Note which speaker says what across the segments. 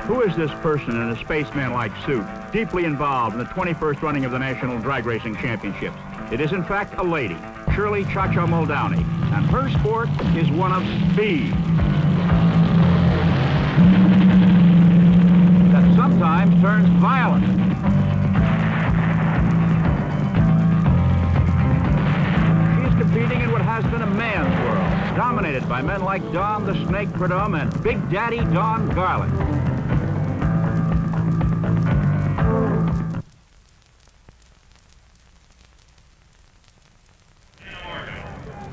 Speaker 1: Who is this person in a spaceman-like suit, deeply involved in the 21st running of the National Drag Racing Championships? It is, in fact, a lady, Shirley Cha-Cha Muldowney, and her sport is one of speed. That sometimes turns violent. She is competing in what has been a man's world, dominated by men like Don the Snake Prudhomme and Big Daddy Don Garlits.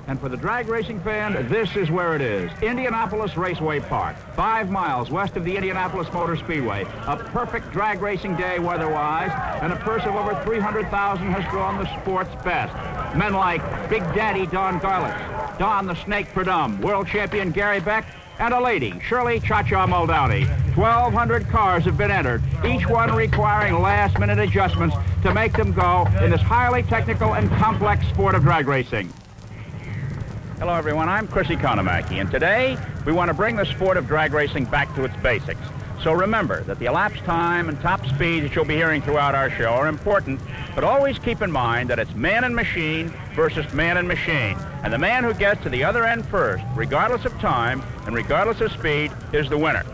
Speaker 1: And for the drag racing fan, this is where it is. Indianapolis Raceway Park, 5 miles west of the Indianapolis Motor Speedway. A perfect drag racing day weather-wise, and a purse of over $300,000 has drawn the sport's best. Men like Big Daddy Don Garlits, Don the Snake Prudhomme, world champion Gary Beck, and a lady, Shirley Cha-Cha Muldowney. 1,200 cars have been entered, each one requiring last-minute adjustments to make them go in this highly technical and complex sport of drag racing. Hello everyone, I'm Chris Economaki, and today we want to bring the sport of drag racing back to its basics. So remember that the elapsed time and top speed that you'll be hearing throughout our show are important, but always keep in mind that it's man and machine versus man and machine. And the man who gets to the other end first, regardless of time and regardless of speed, is the winner.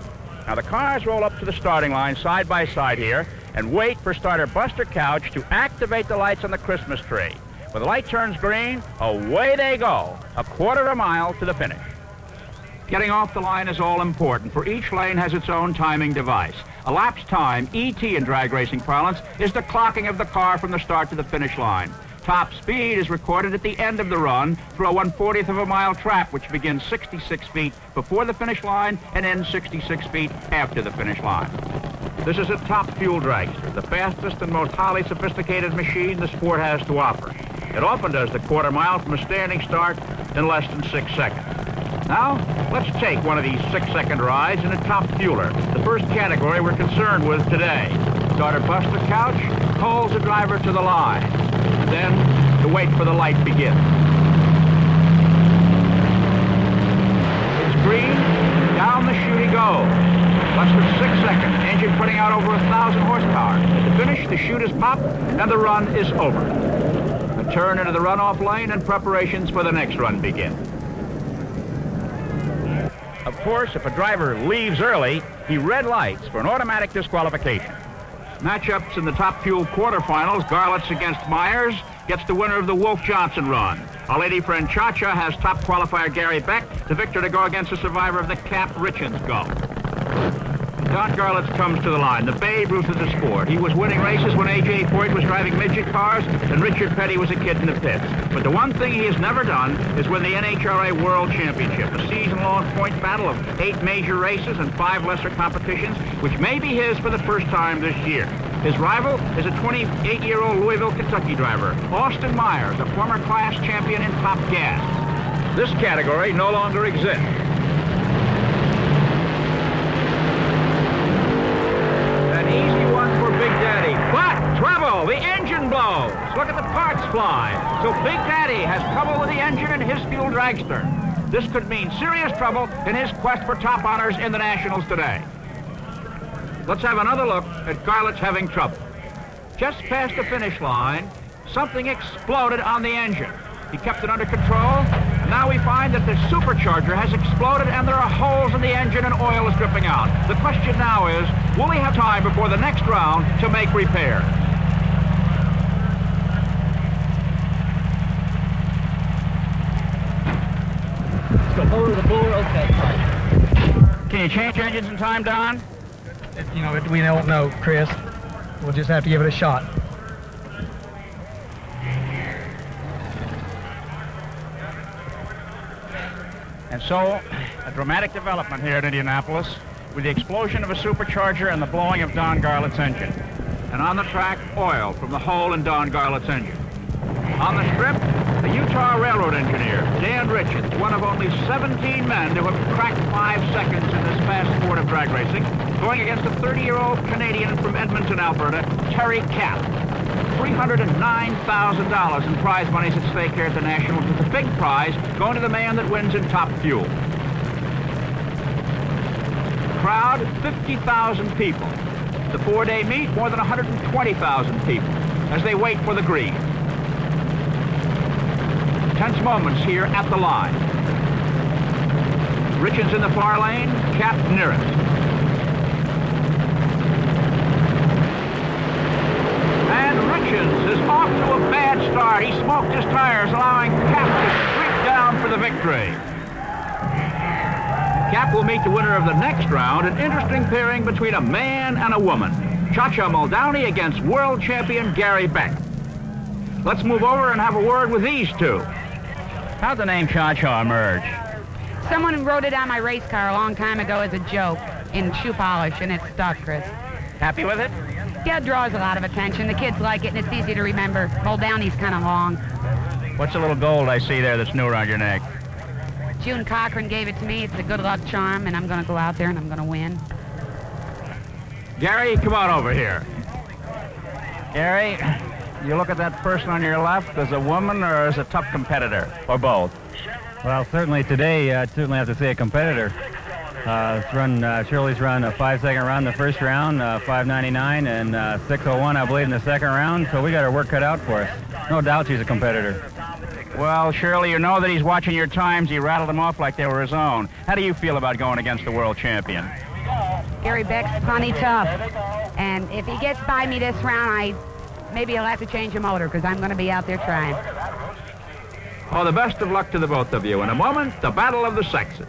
Speaker 1: Now the cars roll up to the starting line side by side here and wait for starter Buster Couch to activate the lights on the Christmas tree. When the light turns green, away they go, 1/4 mile to the finish. Getting off the line is all important, for each lane has its own timing device. Elapsed time, ET in drag racing parlance, is the clocking of the car from the start to the finish line. Top speed is recorded at the end of the run through a 1/40th of a mile trap, which begins 66 feet before the finish line and ends 66 feet after the finish line. This is a top fuel dragster, the fastest and most highly sophisticated machine the sport has to offer. It often does the 1/4 mile from a standing start in less than 6 seconds. Now, let's take one of these 6-second rides in a top fueler, the first category we're concerned with today. Starter Buster Couch pulls the driver to the line, and then the wait for the light begins. It's green, down the chute he goes. Less than 6 seconds, engine putting out over 1,000 horsepower. At the finish, the chute is popped, and the run is over. A turn into the runoff lane, and preparations for the next run begin. Of course, if a driver leaves early, he red lights for an automatic disqualification. Matchups in the top fuel quarterfinals, Garlits against Myers, gets the winner of the Wolf Johnson run. Our lady friend Cha-Cha has top qualifier Gary Beck, the victor to go against the survivor of the Cap Richards go. Don Garlits comes to the line, the Babe Ruth of the sport. He was winning races when A.J. Foyt was driving midget cars and Richard Petty was a kid in the pits. But the one thing he has never done is win the NHRA World Championship, a season-long point battle of 8 major races and 5 lesser competitions, which may be his for the first time this year. His rival is a 28-year-old Louisville, Kentucky driver, Austin Myers, a former class champion in Top Gas. This category no longer exists. Easy one for Big Daddy, but trouble, the engine blows. Look at the parts fly. So Big Daddy has trouble with the engine in his fuel dragster. This could mean serious trouble in his quest for top honors in the Nationals today. Let's have another look at Garlits having trouble. Just past the finish line, something exploded on the engine. He kept it under control, and now we find that the supercharger has exploded and there are holes in the engine and oil is dripping out. The question now is, will he have time before the next round to make repairs?
Speaker 2: So over the bore, okay.
Speaker 1: Can you change engines in time, Don?
Speaker 2: You know, we don't know, Chris. We'll just have to give it a shot.
Speaker 1: And so, a dramatic development here at Indianapolis with the explosion of a supercharger and the blowing of Don Garlits' engine. And on the track, oil from the hole in Don Garlits' engine. On the strip, the Utah Railroad engineer, Dan Richards, one of only 17 men who have cracked 5 seconds in this fast sport of drag racing, going against a 30-year-old Canadian from Edmonton, Alberta, Terry Cap. $309,000 in prize monies at stake here at the Nationals, with the big prize going to the man that wins in top fuel. crowd, 50,000 people. The 4-day meet, more than 120,000 people as they wait for the green. Tense moments here at the line. Richards in the far lane, Cap nearest. And Richards is off to a bad start. He smoked his tires, allowing Cap to sweep down for the victory. Cap will meet the winner of the next round, an interesting pairing between a man and a woman. Cha-Cha Muldowney against world champion Gary Beck. Let's move over and have a word with these two. How'd the name Cha-Cha emerge?
Speaker 3: Someone wrote it on my race car a long time ago as a joke in shoe polish, and it's stuck, Chris.
Speaker 1: Happy with it?
Speaker 3: Yeah, it draws a lot of attention. The kids like it, and it's easy to remember. Muldowney's kind of long.
Speaker 1: What's the little gold I see there that's new around your neck?
Speaker 3: June Cochran gave it to me. It's a good luck charm, and I'm going to go out there and I'm going to win.
Speaker 1: Gary, come on over here. Gary, you look at that person on your left as a woman or as a tough competitor, or both?
Speaker 4: Well, certainly today, I'd certainly have to say a competitor. Shirley's run a 5-second run the first round, 5:99, and 6:01, I believe, in the second round, so we got our work cut out for us. No doubt she's a competitor.
Speaker 1: Well, Shirley, you know that he's watching your times. He rattled them off like they were his own. How do you feel about going against the world champion?
Speaker 3: Gary Beck's plenty tough, and if he gets by me this round, maybe I'll have to change the motor because I'm going to be out there trying.
Speaker 1: Oh, the best of luck to the both of you. In a moment, the battle of the sexes.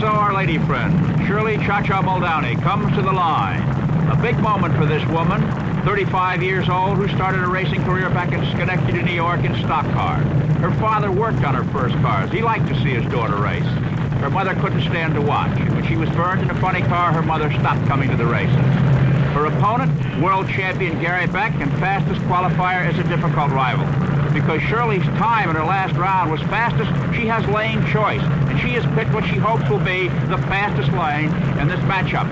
Speaker 1: So our lady friend, Shirley Cha-Cha Muldowney, comes to the line. A big moment for this woman, 35 years old, who started a racing career back in Schenectady, New York in stock cars. Her father worked on her first cars. He liked to see his daughter race. Her mother couldn't stand to watch. When she was burned in a funny car, her mother stopped coming to the races. Her opponent, world champion Gary Beck, and fastest qualifier, is a difficult rival. Because Shirley's time in her last round was fastest, she has lane choice, and she has picked what she hopes will be the fastest lane in this matchup.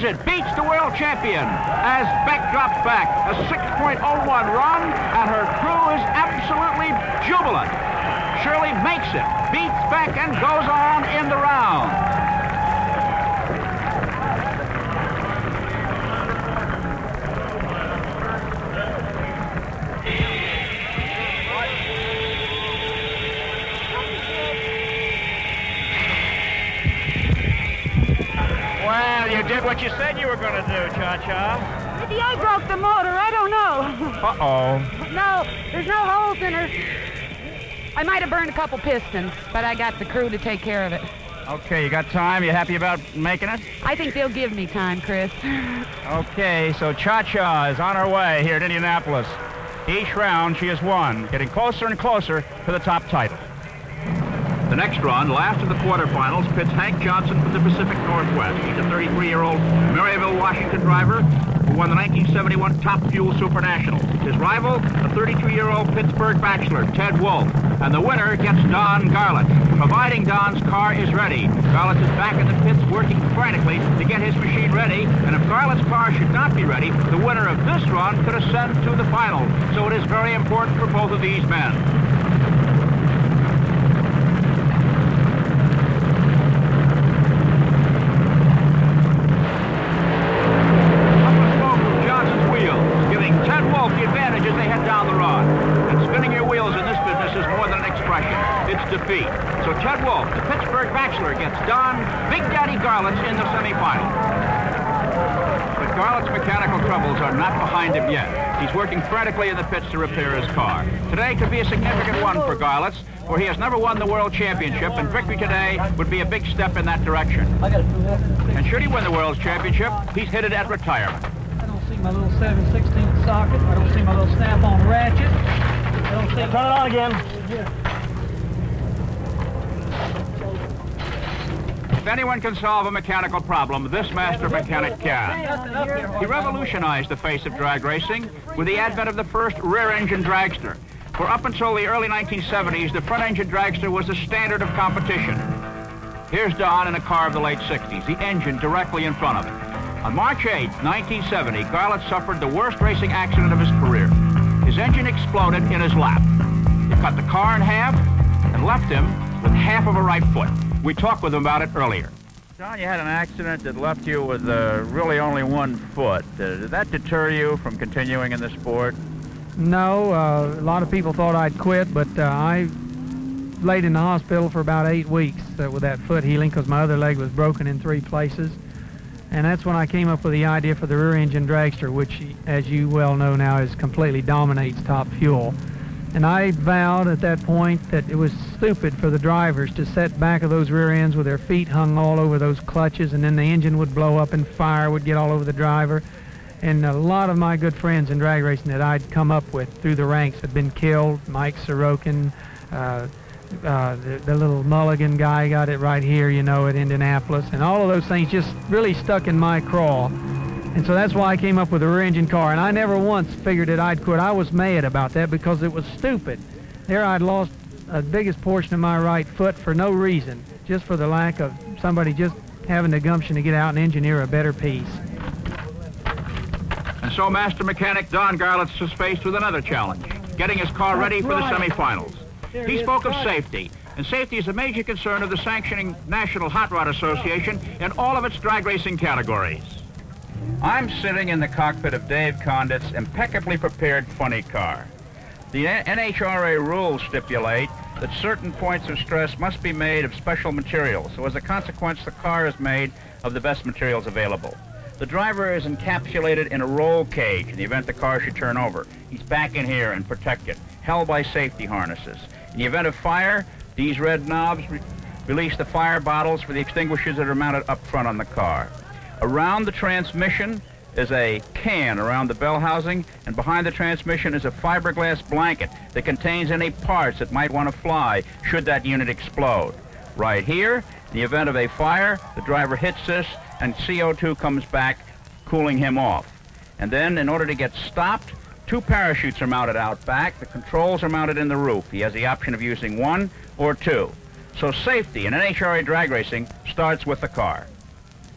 Speaker 1: It beats the world champion as Beck drops back. A 6.01 run, and her crew is absolutely jubilant. Shirley makes it, beats Beck, and goes on in the round. Well, you did what you said you were going to do, Cha-Cha.
Speaker 3: Maybe I broke the motor. I don't know.
Speaker 1: Uh-oh.
Speaker 3: No, there's no holes in her. I might have burned a couple pistons, but I got the crew to take care of it.
Speaker 1: Okay, you got time? You happy about making it?
Speaker 3: I think they'll give me time, Chris.
Speaker 1: Okay, so Cha-Cha is on her way here at Indianapolis. Each round she has won, getting closer and closer to the top title. The next run, last of the quarterfinals, pits Hank Johnson from the Pacific Northwest. He's a 33-year-old Maryville, Washington driver who won the 1971 Top Fuel Super Nationals. His rival, a 32-year-old Pittsburgh bachelor, Ted Wolf. And the winner gets Don Garlett, providing Don's car is ready. Garlett is back in the pits working frantically to get his machine ready. And if Garlett's car should not be ready, the winner of this run could ascend to the final. So it is very important for both of these men. Defeat. So Ted Wolf, the Pittsburgh bachelor, gets Don Big Daddy Garlett in the semifinal. But Garlett's mechanical troubles are not behind him yet. He's working frantically in the pits to repair his car. Today could be a significant one for Garlett, for he has never won the World Championship, and victory today would be a big step in that direction. And should he win the World Championship, he's headed at retirement.
Speaker 2: I don't see my little 7/16 socket. I don't see my little snap-on ratchet. I don't see... Turn it on again. Here.
Speaker 1: If anyone can solve a mechanical problem, this master mechanic can. He revolutionized the face of drag racing with the advent of the first rear-engine dragster. For up until the early 1970s, the front-engine dragster was the standard of competition. Here's Don in a car of the late 60s, the engine directly in front of him. On March 8, 1970, Garlits suffered the worst racing accident of his career. His engine exploded in his lap. It cut the car in half and left him with half of a right foot. We talked with him about it earlier.
Speaker 4: John, you had an accident that left you with really only one foot. Did that deter you from continuing in the sport?
Speaker 2: No, a lot of people thought I'd quit, but I laid in the hospital for about 8 weeks with that foot healing because my other leg was broken in 3 places. And that's when I came up with the idea for the rear-engine dragster, which, as you well know now, completely dominates Top Fuel. And I vowed at that point that it was stupid for the drivers to sit back of those rear ends with their feet hung all over those clutches, and then the engine would blow up and fire would get all over the driver. And a lot of my good friends in drag racing that I'd come up with through the ranks had been killed. Mike Sorokin, the little Mulligan guy got it right here, you know, at Indianapolis. And all of those things just really stuck in my craw. And so that's why I came up with a rear-engine car. And I never once figured that I'd quit. I was mad about that because it was stupid. There I'd lost the biggest portion of my right foot for no reason, just for the lack of somebody just having the gumption to get out and engineer a better piece.
Speaker 1: And so master mechanic Don Garlits was faced with another challenge, getting his car ready for the semifinals. He spoke of safety, and safety is a major concern of the sanctioning National Hot Rod Association in all of its drag racing categories. I'm sitting in the cockpit of Dave Condit's impeccably prepared funny car. The NHRA rules stipulate that certain points of stress must be made of special materials, so as a consequence, the car is made of the best materials available. The driver is encapsulated in a roll cage in the event the car should turn over. He's back in here and protected, held by safety harnesses. In the event of fire, these red knobs release the fire bottles for the extinguishers that are mounted up front on the car. Around the transmission is a can around the bell housing, and behind the transmission is a fiberglass blanket that contains any parts that might want to fly should that unit explode. Right here, in the event of a fire, the driver hits this and CO2 comes back, cooling him off. And then, in order to get stopped, 2 parachutes are mounted out back. The controls are mounted in the roof. He has the option of using 1 or 2. So safety in NHRA drag racing starts with the car.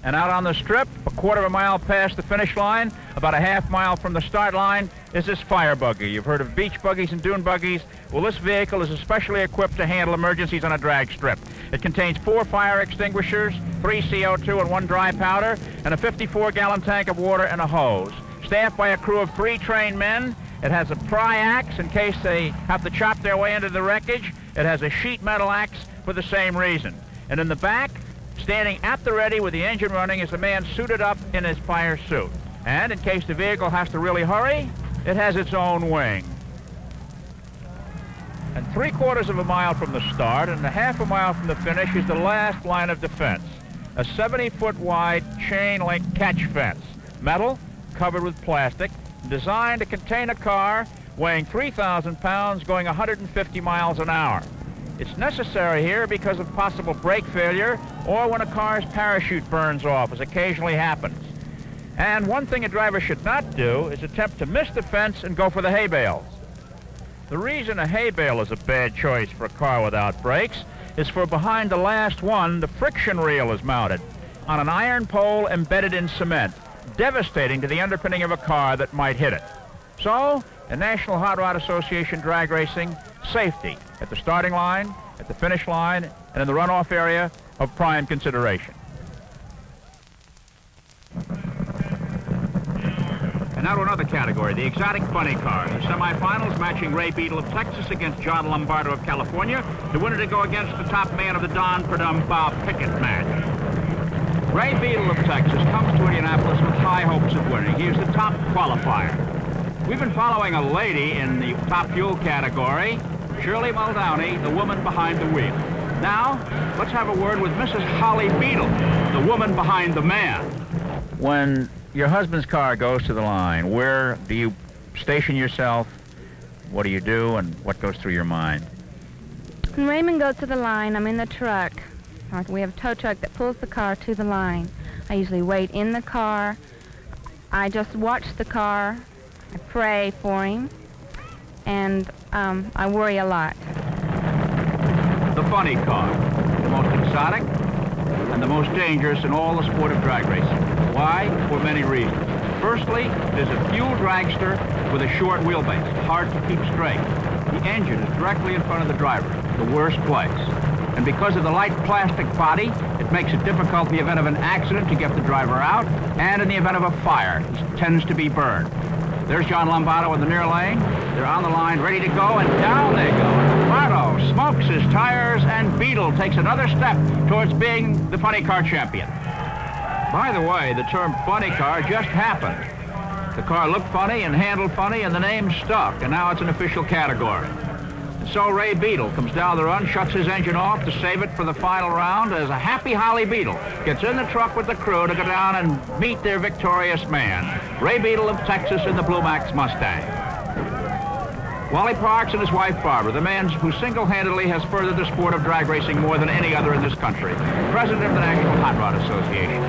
Speaker 1: And out on the strip, a quarter of a mile past the finish line, about a half mile from the start line, is this fire buggy. You've heard of beach buggies and dune buggies. Well, this vehicle is especially equipped to handle emergencies on a drag strip. It contains 4 fire extinguishers, 3 CO2 and 1 dry powder, and a 54-gallon tank of water and a hose. Staffed by a crew of 3 trained men, it has a pry axe in case they have to chop their way into the wreckage. It has a sheet metal axe for the same reason. And in the back, standing at the ready with the engine running, is a man suited up in his fire suit. And in case the vehicle has to really hurry, it has its own wing. And 3/4 of a mile from the start and a half a mile from the finish is the last line of defense. A 70-foot wide chain link catch fence, metal, covered with plastic, designed to contain a car weighing 3,000 pounds going 150 miles an hour. It's necessary here because of possible brake failure or when a car's parachute burns off, as occasionally happens. And one thing a driver should not do is attempt to miss the fence and go for the hay bales. The reason a hay bale is a bad choice for a car without brakes is for behind the last one, the friction reel is mounted on an iron pole embedded in cement, devastating to the underpinning of a car that might hit it. So, in National Hot Rod Association drag racing, safety at the starting line, at the finish line, and in the runoff area of prime consideration. And now to another category, the exotic funny car. The semifinals matching Ray Beadle of Texas against John Lombardo of California. The winner to go against the top man of the Don Perdum Bob Pickett match. Ray Beadle of Texas comes to Indianapolis with high hopes of winning. He is the top qualifier. We've been following a lady in the top fuel category, Shirley Muldowney, the woman behind the wheel. Now, let's have a word with Mrs. Holly Beadle, the woman behind the man. When your husband's car goes to the line, where do you station yourself? What do you do, and what goes through your mind?
Speaker 5: When Raymond goes to the line, I'm in the truck. We have a tow truck that pulls the car to the line. I usually wait in the car. I just watch the car. I pray for him, and I worry a lot.
Speaker 1: The funny car, the most exotic, the most dangerous in all the sport of drag racing. Why? For many reasons. Firstly, it is a fuel dragster with a short wheelbase, hard to keep straight. The engine is directly in front of the driver, the worst place. And because of the light plastic body, it makes it difficult in the event of an accident to get the driver out, and in the event of a fire, he tends to be burned. There's John Lombardo in the near lane. They're on the line, ready to go, and down they go. Lombardo smokes his tires, and Beetle takes another step towards being the funny car champion. By the way, the term funny car just happened. The car looked funny and handled funny, and the name stuck, and now it's an official category. And so Ray Beetle comes down the run, shuts his engine off to save it for the final round as a happy Holly Beetle gets in the truck with the crew to go down and meet their victorious man, Ray Beetle of Texas in the Blue Max Mustang. Wally Parks and his wife Barbara, the man who single-handedly has furthered the sport of drag racing more than any other in this country, president of the National Hot Rod Association.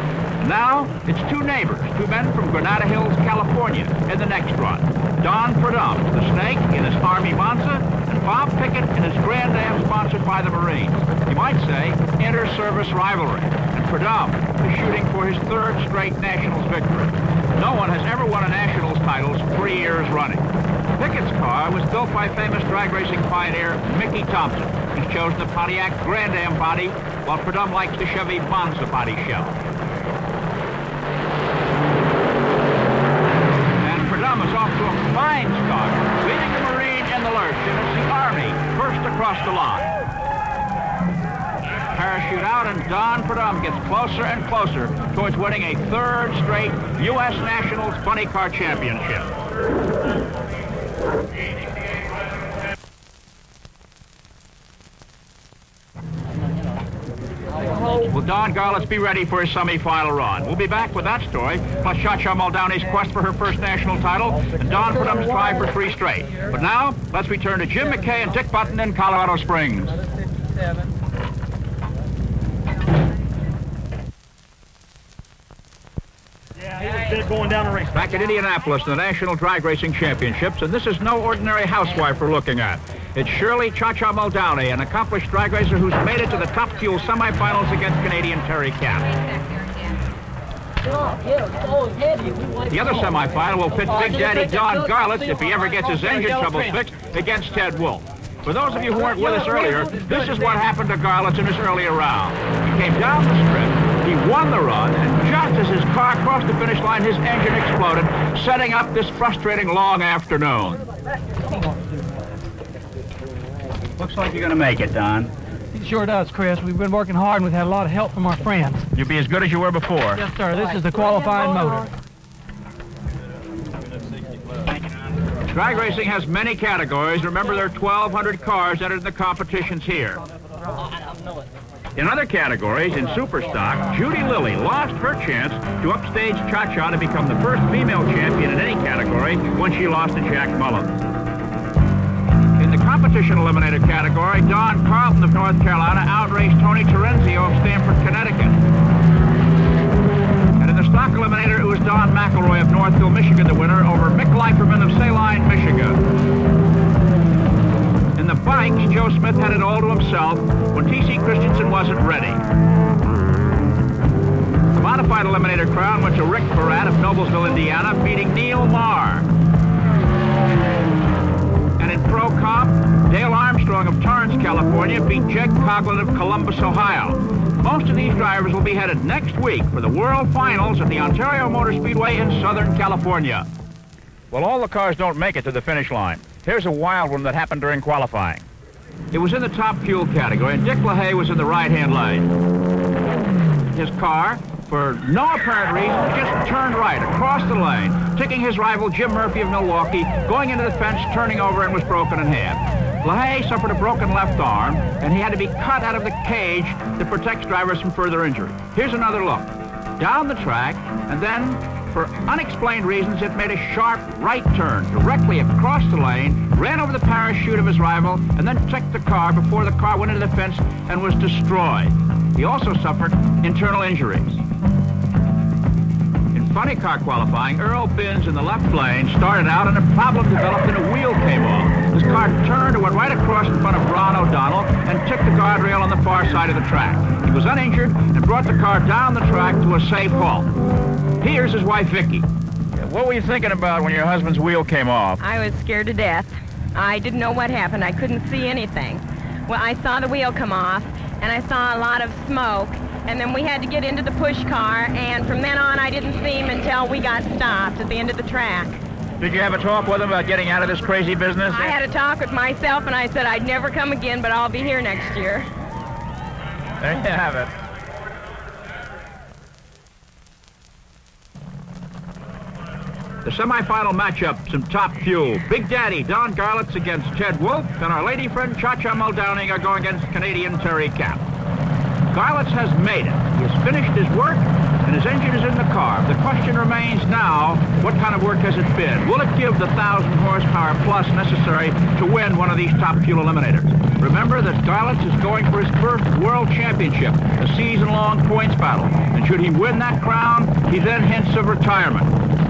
Speaker 1: Now, it's two neighbors, two men from Granada Hills, California, in the next run. Don Perdum, the Snake, in his Army Monza, and Bob Pickett in his Grand Am sponsored by the Marines. You might say, inter-service rivalry. And Perdum is shooting for his third straight Nationals victory. No one has ever won a Nationals title 3 years running. Pickett's car was built by famous drag racing pioneer Mickey Thompson. He's chosen the Pontiac Grand Am body, while Perdum likes the Chevy Monza body shell. Is off to a fine start, leading the Marine in the lurch, and it's the Army first across the line. Parachute out, and Don Perdum gets closer and closer towards winning a third straight U.S. Nationals Funny Car Championship. Will Don Garlits be ready for his semi-final run? We'll be back with that story, plus Cha-Cha Muldowney's quest for her first national title, and Don Perdum's try for 3 straight. But now, let's return to Jim McKay and Dick Button in Colorado Springs.
Speaker 6: Going down the race.
Speaker 1: Back at Indianapolis in the National Drag Racing Championships, and this is no ordinary housewife we're looking at. It's Shirley Cha-Cha Muldowney, an accomplished drag racer who's made it to the Top Fuel semifinals against Canadian Terry Cap. The other semifinal will pit Big Daddy Don Garlits, if he ever gets his engine troubles fixed, against Ted Wolfe. For those of you who weren't with us earlier, this is what happened to Garlits in his earlier round. He came down the strip, he won the run, and just as his car crossed the finish line, his engine exploded, setting up this frustrating long afternoon.
Speaker 4: Looks like you're going to make it, Don.
Speaker 2: It sure does, Chris. We've been working hard, and we've had a lot of help from our friends.
Speaker 1: You'll be as good as you were before.
Speaker 2: Yes, sir. This is the qualifying motor.
Speaker 1: Drag racing has many categories. Remember, there are 1,200 cars entered in the competitions here. In other categories, in Superstock, Judy Lilly lost her chance to upstage Cha-Cha to become the first female champion in any category when she lost to Jack Mullins. In the competition eliminator category, Don Carlton of North Carolina outraced Tony Terenzio of Stamford, Connecticut. And in the stock eliminator, it was Don McElroy of Northville, Michigan, the winner over Mick Leiferman of Saline, Michigan. In the bikes, Joe Smith had it all to himself when T.C. Christensen wasn't ready. The modified eliminator crown went to Rick Barat of Noblesville, Indiana, beating Neil Marr. And in Pro Comp, Dale Armstrong of Torrance, California, beat Jake Coughlin of Columbus, Ohio. Most of these drivers will be headed next week for the World Finals at the Ontario Motor Speedway in Southern California. Well, all the cars don't make it to the finish line. Here's a wild one that happened during qualifying. It was in the top fuel category, and Dick LaHaye was in the right-hand lane. His car, for no apparent reason, just turned right across the lane, ticking his rival Jim Murphy of Milwaukee, going into the fence, turning over, and was broken in half. LaHaye suffered a broken left arm, and he had to be cut out of the cage that protects drivers from further injury. Here's another look. Down the track, and then, for unexplained reasons, it made a sharp right turn directly across the lane, ran over the parachute of his rival, and then checked the car before the car went into the fence and was destroyed. He also suffered internal injuries. In funny car qualifying, Earl Binns in the left lane started out and a problem developed and a wheel came off. His car turned and went right across in front of Ron O'Donnell and tipped the guardrail on the far side of the track. He was uninjured and brought the car down the track to a safe halt. Here's his wife, Vicki.
Speaker 7: What were you thinking about when your husband's wheel came off?
Speaker 8: I was scared to death. I didn't know what happened. I couldn't see anything. Well, I saw the wheel come off, and I saw a lot of smoke, and then we had to get into the push car, and from then on I didn't see him until we got stopped at the end of the track.
Speaker 7: Did you have a talk with him about getting out of this crazy business?
Speaker 8: I had a talk with myself, and I said I'd never come again, but I'll be here next year.
Speaker 7: There you have it.
Speaker 1: The semifinal matchup, some top fuel. Big Daddy Don Garlitz against Ted Wolfe, and our lady friend Cha-Cha Muldowney are going against Canadian Terry Cap. Garlitz has made it. He has finished his work, and his engine is in the car. The question remains now, what kind of work has it been? Will it give the 1,000 horsepower plus necessary to win one of these top fuel eliminators? Remember that Garlitz is going for his first world championship, a season-long points battle. And should he win that crown, he then hints of retirement.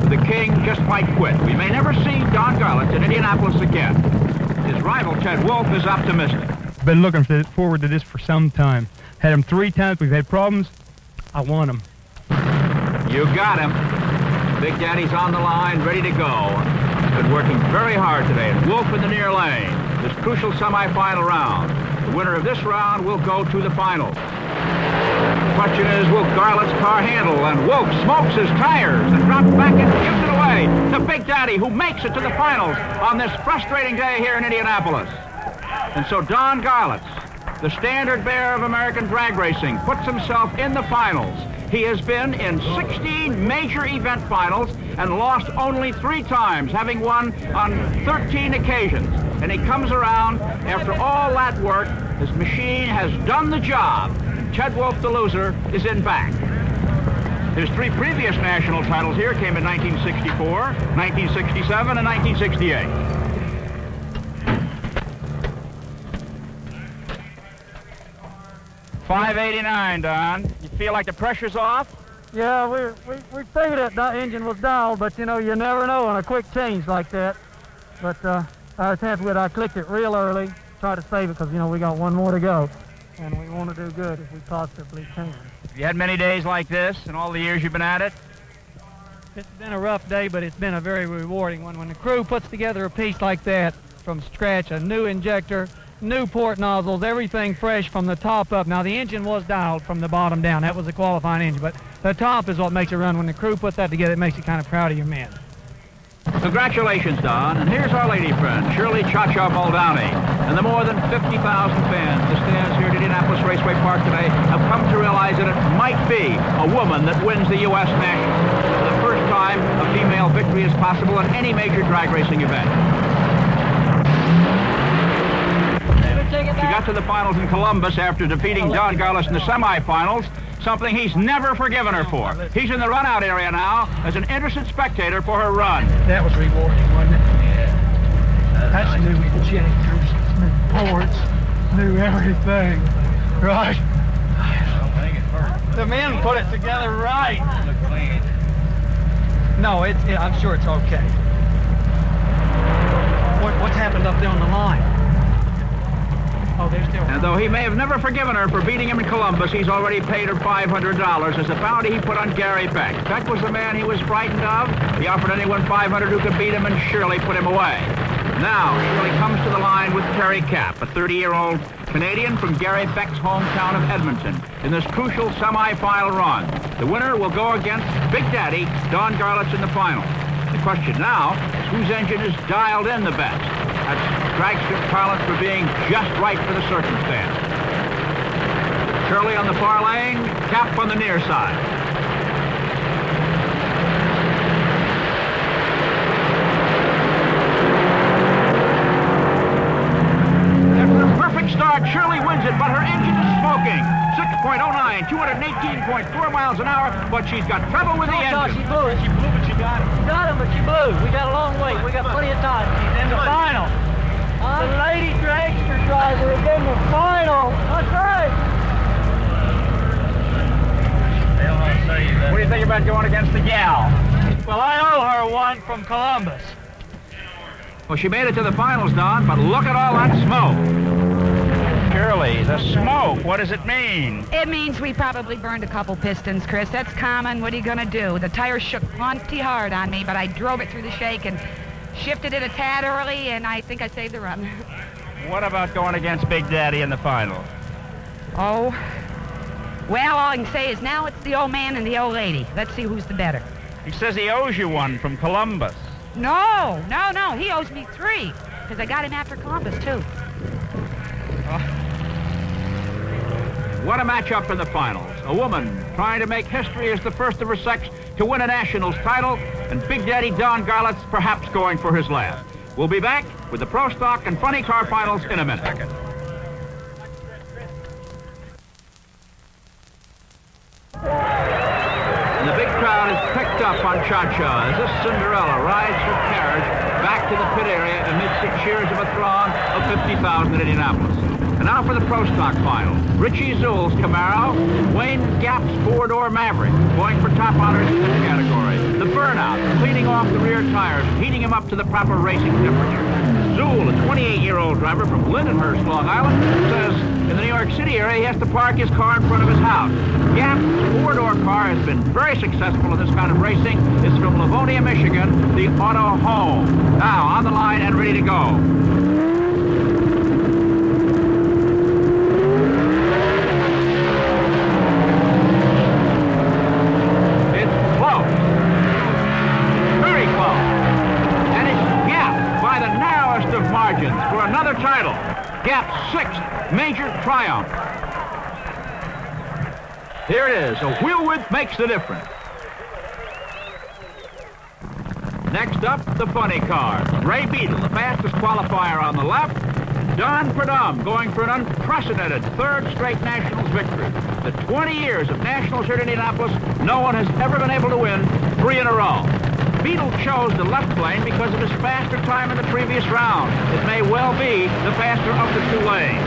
Speaker 1: The king just might quit. We may never see Don Garlitz in Indianapolis again. His rival, Ted Wolfe, is optimistic.
Speaker 2: Been looking forward to this for some time. Had him 3 times. We've had problems. I won him.
Speaker 1: You got him. Big Daddy's on the line, ready to go. Been working very hard today. And Wolfe in the near lane. This crucial semifinal round. The winner of this round will go to the finals. The question is, will Garlitz's car handle? And Wolfe smokes his tires and drops back and gives it away to Big Daddy, who makes it to the finals on this frustrating day here in Indianapolis. And so Don Garlitz, the standard bearer of American drag racing, puts himself in the finals. He has been in 16 major event finals and lost only 3 times, having won on 13 occasions. And he comes around after all that work. His machine has done the job. Ted Wolfe, the loser, is in back. His 3 previous national titles here came in 1964, 1967, and 1968.
Speaker 7: $589, Don. You feel like the pressure's off?
Speaker 2: Yeah, we figured that engine was dialed, but you know, you never know on a quick change like that. But I was happy with it. I clicked it real early, try to save it because, you know, we got 1 more to go. And we want to do good if we possibly can.
Speaker 7: Have you had many days like this in all the years you've been at it?
Speaker 2: It's been a rough day, but it's been a very rewarding one. When the crew puts together a piece like that from scratch, a new injector, new port nozzles, everything fresh from the top up. Now, the engine was dialed from the bottom down. That was a qualifying engine, but the top is what makes it run. When the crew puts that together, it makes you kind of proud of your men.
Speaker 1: Congratulations, Don. And here's our lady friend, Shirley Cha-Cha Muldowney. And the more than 50,000 fans in the stands here at Indianapolis Raceway Park today have come to realize that it might be a woman that wins the U.S. Nationals. For the first time, a female victory is possible in any major drag racing event. She got to the finals in Columbus after defeating Don Garlitz in the semifinals, something he's never forgiven her for. He's in the run-out area now as an interested spectator for her run.
Speaker 2: That was rewarding, wasn't it? Yeah. That's new injectors, new ports, new everything, right? The men put it together right. No, I'm sure it's okay. What's happened up there on the line? Oh, they're still...
Speaker 1: And though he may have never forgiven her for beating him in Columbus, he's already paid her $500 as a bounty he put on Gary Beck. Beck was the man he was frightened of. He offered anyone $500 who could beat him, and Shirley put him away. Now, Shirley comes to the line with Terry Cap, a 30-year-old Canadian from Gary Beck's hometown of Edmonton, in this crucial semi-final run. The winner will go against Big Daddy, Don Garlitz, in the final. The question now is whose engine is dialed in the best. That's dragster parlance for being just right for the circumstance. Shirley on the far lane, Cap on the near side. After a perfect start, Shirley wins it, but her engine is smoking. 6.09, 218.4 miles an hour, but she's got trouble with the engine.
Speaker 2: She blew it. She blew, but she got him. Got him, but she blew. We got a long way. We got plenty of time. She's in the final. The lady dragster driver is in the final. That's right.
Speaker 7: What do you think about going against the gal?
Speaker 2: Well, I owe her one from Columbus.
Speaker 1: Well, she made it to the finals, Don, but look at all that smoke.
Speaker 7: Shirley, the smoke, what does it mean?
Speaker 3: It means we probably burned a couple pistons, Chris. That's common. What are you going to do? The tire shook plenty hard on me, but I drove it through the shake and shifted it a tad early, and I think I saved the run.
Speaker 7: What about going against Big Daddy in the final?
Speaker 3: Oh, well, all I can say is now it's the old man and the old lady. Let's see who's the better.
Speaker 7: He says he owes you one from Columbus.
Speaker 3: No. He owes me 3, because I got him after Columbus, too.
Speaker 1: What a matchup in the finals. A woman trying to make history as the first of her sex to win a Nationals title, and Big Daddy Don Garlits perhaps going for his last. We'll be back with the Pro Stock and Funny Car finals in a minute. And the big crowd is picked up on Cha-Cha as this Cinderella rides her carriage back to the pit area amidst the cheers of a throng of 50,000 in Indianapolis. And now for the Pro Stock final. Richie Zuhl's Camaro, Wayne Gap's four-door Maverick, going for top honors in this category. The burnout, cleaning off the rear tires, heating him up to the proper racing temperature. Zuhl, a 28-year-old driver from Lindenhurst, Long Island, says in the New York City area he has to park his car in front of his house. Gap's four-door car has been very successful in this kind of racing. It's from Livonia, Michigan, the Auto Home. Now on the line and ready to go. For another title, Gap's 6th major triumph. Here it is, a wheel width makes the difference. Next up, the funny car. Ray Beadle, the fastest qualifier on the left. Don Purdom going for an unprecedented 3rd straight Nationals victory. The 20 years of Nationals here in Indianapolis, no one has ever been able to win 3 in a row. Beadle chose the left lane because of his faster time in the previous round. It may well be the faster of the 2 lanes.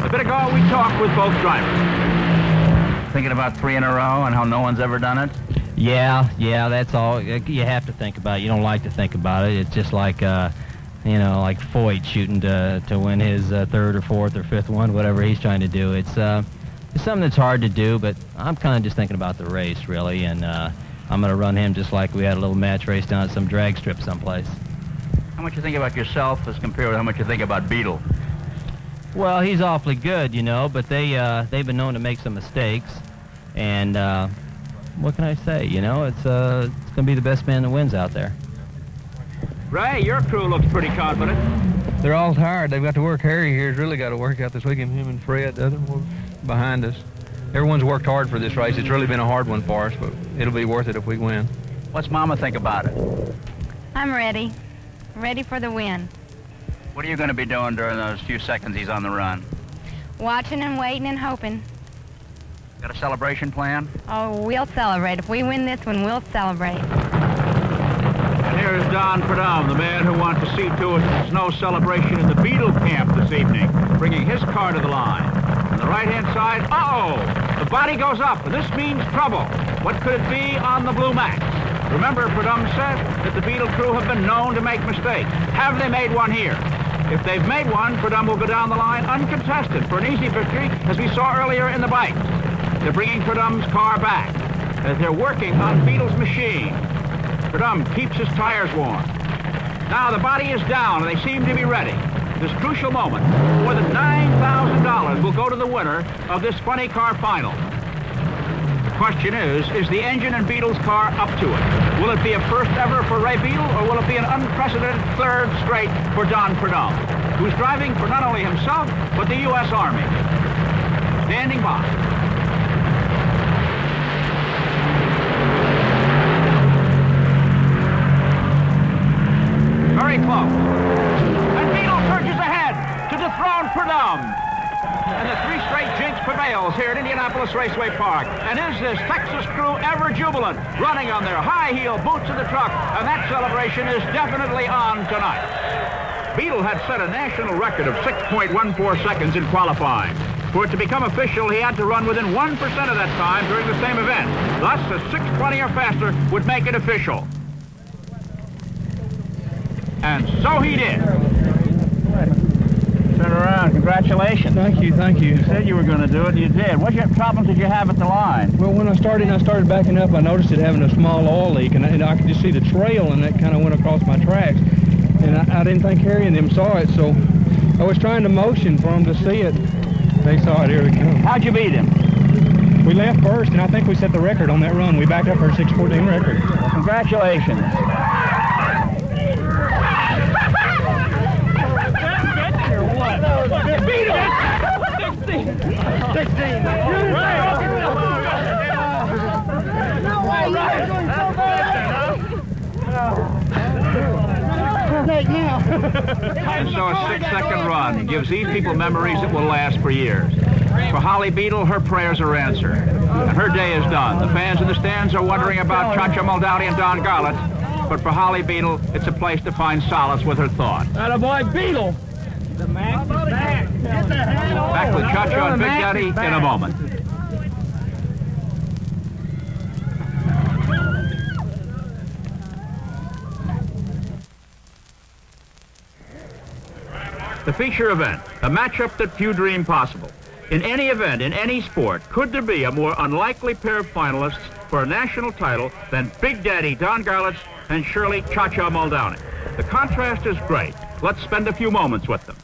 Speaker 1: A bit ago, we talked with both drivers.
Speaker 4: Thinking about 3 in a row and how no one's ever done it?
Speaker 9: Yeah, that's all. You have to think about it. You don't like to think about it. It's just like, like Foyt shooting to win his 3rd or 4th or 5th one, whatever he's trying to do. It's something that's hard to do, but I'm kind of just thinking about the race, really, and I'm going to run him just like we had a little match race down at some drag strip someplace.
Speaker 4: How much you think about yourself as compared to how much you think about Beadle?
Speaker 9: Well, he's awfully good, but they've been known to make some mistakes, and what can I say? It's going to be the best man that wins out there.
Speaker 1: Ray, your crew looks pretty confident.
Speaker 2: They're all tired. They've got to work. Harry here's really got to work out this weekend. Him and Fred, the other one behind us. Everyone's worked hard for this race. It's really been a hard one for us, but it'll be worth it if we win.
Speaker 4: What's Mama think about it?
Speaker 5: I'm ready. Ready for the win.
Speaker 4: What are you going to be doing during those few seconds he's on the run?
Speaker 5: Watching and waiting and hoping.
Speaker 4: Got a celebration plan?
Speaker 5: Oh, we'll celebrate. If we win this one, we'll celebrate.
Speaker 1: And here's Don Purdom, the man who wants to see to it there's no celebration in the Beadle camp this evening, bringing his car to the line. On the right-hand side, the body goes up, and this means trouble. What could it be on the Blue Max? Remember, Purdom said that the Beadle crew have been known to make mistakes. Have they made one here? If they've made one, Purdom will go down the line uncontested for an easy victory, as we saw earlier in the bike. They're bringing Purdom's car back as they're working on Beadle's machine. Purdom keeps his tires warm. Now the body is down, and they seem to be ready. This crucial moment, more than $9,000 will go to the winner of this funny car final. The question is the engine in Beadle's car up to it? Will it be a first ever for Ray Beadle, or will it be an unprecedented 3rd straight for Don Purdom, who's driving for not only himself, but the U.S. Army? Standing by. Very close. And Beadle surges ahead to dethrone Purdom. And the 3 straight jinx prevails here at Indianapolis Raceway Park. And is this Texas crew ever jubilant, running on their high-heel boots in the truck? And that celebration is definitely on tonight. Beadle had set a national record of 6.14 seconds in qualifying. For it to become official, he had to run within 1% of that time during the same event. Thus, a 6:20 or faster would make it official. And so he did. Turn around. Congratulations.
Speaker 10: Thank you, thank you.
Speaker 1: You said you were going to do it, and you did. What problems did you have at the line?
Speaker 10: Well, when I started backing up, I noticed it having a small oil leak, and I could just see the trail, and that kind of went across my tracks. And I didn't think Harry and them saw it, so I was trying to motion for them to see it. They saw it. Here we come.
Speaker 1: How'd you beat him?
Speaker 10: We left first, and I think we set the record on that run. We backed up our 6:14 record.
Speaker 1: Well, congratulations.
Speaker 6: Beat him! 16. No way! You're doing so bad!
Speaker 1: And so a 6-second run gives these people memories that will last for years. For Holly Beadle, her prayers are answered, and her day is done. The fans in the stands are wondering about Cha-Cha Muldowney and Don Garlett, but for Holly Beadle, it's a place to find solace with her thoughts.
Speaker 6: Attaboy, Beadle! The Mac is back. Get the hand off.
Speaker 1: Back with Cha-Cha and Big Daddy in a moment. The feature event, a matchup that few dream possible. In any event, in any sport, could there be a more unlikely pair of finalists for a national title than Big Daddy Don Garlett and Shirley Cha-Cha Muldowney? The contrast is great. Let's spend a few moments with them.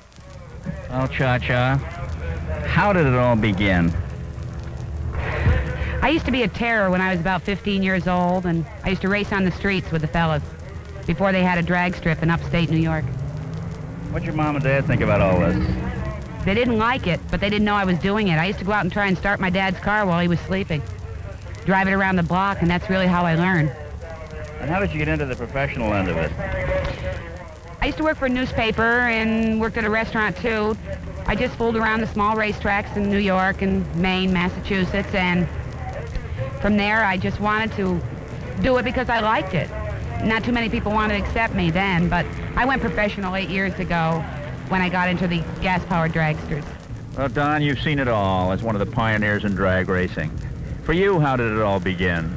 Speaker 4: Well, Cha-Cha, how did it all begin?
Speaker 3: I used to be a terror when I was about 15 years old, and I used to race on the streets with the fellas before they had a drag strip in upstate New York.
Speaker 4: What'd your mom and dad think about all this?
Speaker 3: They didn't like it, but they didn't know I was doing it. I used to go out and try and start my dad's car while he was sleeping. Drive it around the block, and that's really how I learned.
Speaker 4: And how did you get into the professional end of it?
Speaker 3: I used to work for a newspaper and worked at a restaurant, too. I just fooled around the small racetracks in New York and Maine, Massachusetts, and from there I just wanted to do it because I liked it. Not too many people wanted to accept me then, but I went professional 8 years ago when I got into the gas-powered dragsters.
Speaker 1: Well, Don, you've seen it all as one of the pioneers in drag racing. For you, how did it all begin?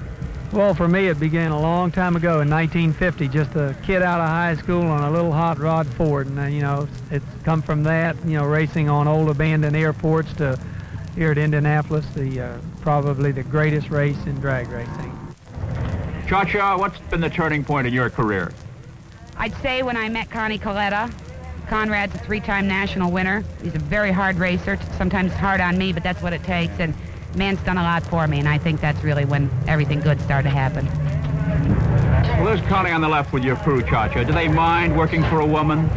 Speaker 2: Well, for me, it began a long time ago in 1950, just a kid out of high school on a little hot rod Ford. And, you know, it's come from that, you know, racing on old abandoned airports to here at Indianapolis, probably the greatest race in drag racing.
Speaker 1: Cha-Cha, what's been the turning point in your career?
Speaker 3: I'd say when I met Connie Coletta. Conrad's a 3-time national winner. He's a very hard racer. Sometimes hard on me, but that's what it takes. And man's done a lot for me, and I think that's really when everything good started to happen.
Speaker 1: Well, there's Connie on the left with your crew, Cha-Cha. Do they mind working for a woman?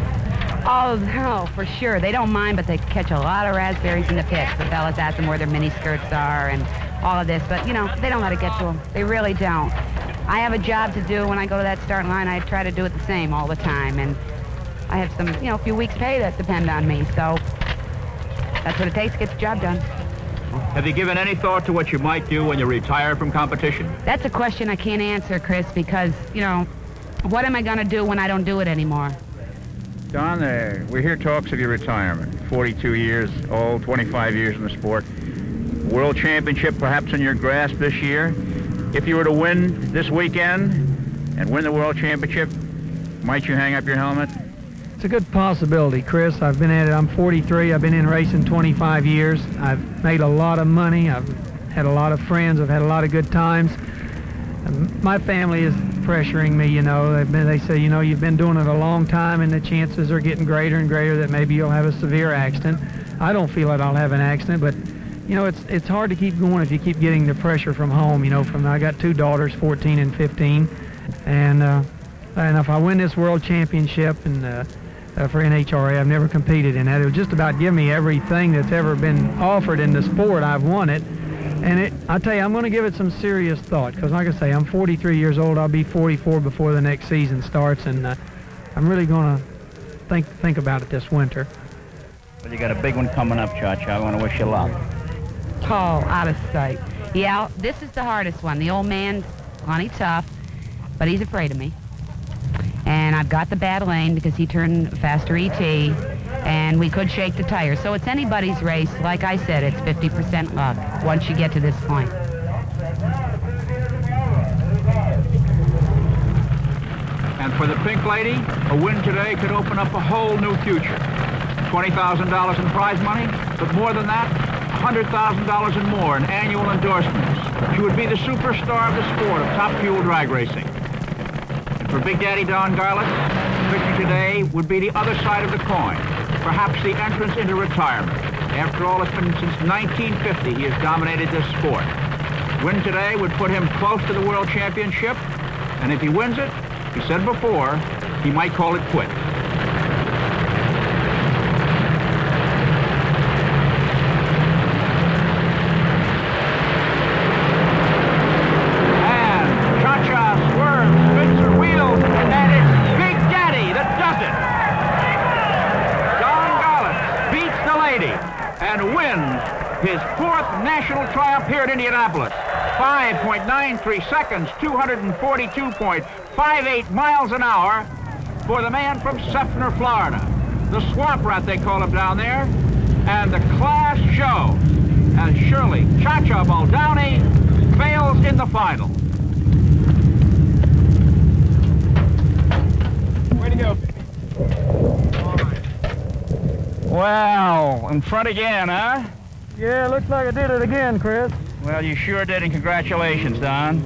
Speaker 3: Oh, no, for sure. They don't mind, but they catch a lot of raspberries in the pits. The fellas ask them where their mini skirts are and all of this, but, you know, they don't let it get to them. They really don't. I have a job to do. When I go to that start line, I try to do it the same all the time, and I have some, you know, a few weeks' pay that depend on me, so that's what it takes to get the job done.
Speaker 1: Have you given any thought to what you might do when you retire from competition?
Speaker 3: That's a question I can't answer, Chris, because, you know, what am I going to do when I don't do it anymore?
Speaker 1: Don, we hear talks of your retirement. 42 years old, 25 years in the sport. World Championship perhaps in your grasp this year. If you were to win this weekend and win the World Championship, might you hang up your helmet?
Speaker 2: It's a good possibility, Chris. I've been at it. I'm 43. I've been in racing 25 years. I've made a lot of money. I've had a lot of friends. I've had a lot of good times. My family is pressuring me, you know. They say, you know, you've been doing it a long time, and the chances are getting greater and greater that maybe you'll have a severe accident. I don't feel that I'll have an accident, but you know, it's hard to keep going if you keep getting the pressure from home. You know, I got 2 daughters, 14 and 15, and if I win this world championship and for NHRA, I've never competed in that. It would just about give me everything that's ever been offered in the sport. I've won it, and I tell you, I'm going to give it some serious thought because, like I say, I'm 43 years old. I'll be 44 before the next season starts, and I'm really going to think about it this winter.
Speaker 4: Well, you got a big one coming up, Cha-Cha. I want to wish you luck.
Speaker 3: Oh, out of sight. Yeah, this is the hardest one. The old man's plenty tough, but he's afraid of me. And I've got the bad lane because he turned faster ET, and we could shake the tires. So it's anybody's race. Like I said, it's 50% luck once you get to this point.
Speaker 1: And for the Pink Lady, a win today could open up a whole new future. $20,000 in prize money, but more than that, $100,000 and more in annual endorsements. She would be the superstar of the sport of top fuel drag racing. And for Big Daddy Don Garlits, victory today would be the other side of the coin, perhaps the entrance into retirement. After all, it's been since 1950 he has dominated this sport. Win today would put him close to the World Championship, and if he wins it, he said before, he might call it quits. And wins his fourth national triumph here at Indianapolis. 5.93 seconds, 242.58 miles an hour for the man from Seffner, Florida. The swamp rat, they call him down there. And the class show as Shirley Cha-Cha Baldownie fails in the final.
Speaker 7: Way to go. Wow, in front again, huh?
Speaker 2: Yeah, looks like I did it again, Chris.
Speaker 7: Well, you sure did, and congratulations, Don.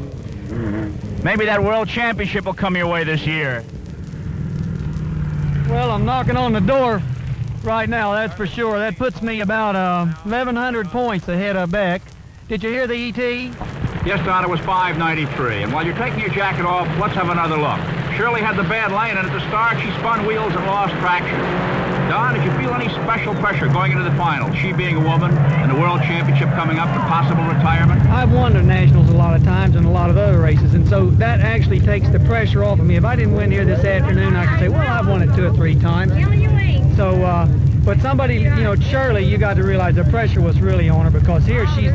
Speaker 7: Maybe that World Championship will come your way this year.
Speaker 2: Well, I'm knocking on the door right now, that's for sure. That puts me about 1,100 points ahead of Beck. Did you hear the ET?
Speaker 1: Yes, Don, it was 5.93. And while you're taking your jacket off, let's have another look. Shirley had the bad lane, and at the start, she spun wheels and lost traction. Don, did you feel any special pressure going into the final, she being a woman, and the World Championship coming up, and possible retirement?
Speaker 2: I've won the Nationals a lot of times and a lot of other races, and so that actually takes the pressure off of me. If I didn't win here this afternoon, I could say, well, I've won it 2 or 3 times. So, but somebody, you know, Shirley, you got to realize the pressure was really on her, because here she's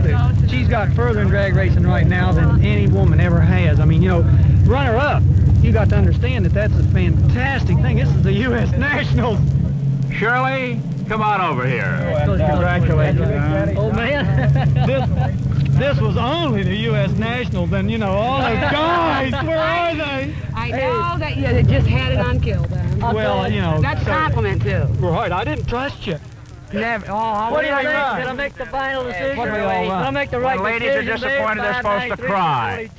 Speaker 2: got further in drag racing right now than any woman ever has. I mean, you know, runner-up, you got to understand that that's a fantastic thing. This is the U.S. Nationals.
Speaker 1: Shirley, come on over here.
Speaker 2: Congratulations. Oh, man. This was only the U.S. Nationals, and, you know, all those guys, where are they?
Speaker 3: I know that you just had it on kill, then.
Speaker 2: Well, you know.
Speaker 3: That's a compliment, too.
Speaker 2: Right, I didn't trust you.
Speaker 3: Never.
Speaker 2: What do you think?
Speaker 6: Did I make the final decision?
Speaker 2: What do we all
Speaker 6: Did I make the right
Speaker 7: When ladies are disappointed, they're supposed to cry.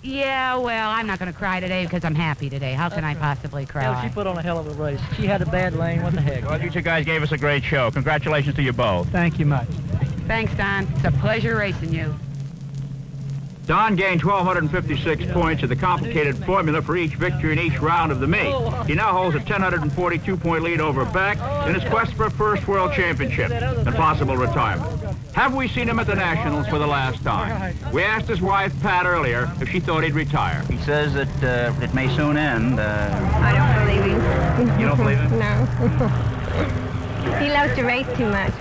Speaker 3: Yeah, well, I'm not going to cry today because I'm happy today. How can I possibly cry?
Speaker 6: Well, she put on a hell of a race. She had a bad lane. What the heck?
Speaker 7: Well, you two guys gave us a great show. Congratulations to you both.
Speaker 2: Thank you much.
Speaker 3: Thanks, Don. It's a pleasure racing you.
Speaker 1: Don gained 1,256 points in the complicated formula for each victory in each round of the meet. He now holds a 1,042-point lead over Beck in his quest for a first World Championship and possible retirement. Have we seen him at the Nationals for the last time? We asked his wife, Pat, earlier if she thought he'd retire.
Speaker 7: He says that it may soon end.
Speaker 8: I don't believe him.
Speaker 7: You don't believe him?
Speaker 8: No. He loves to race too much.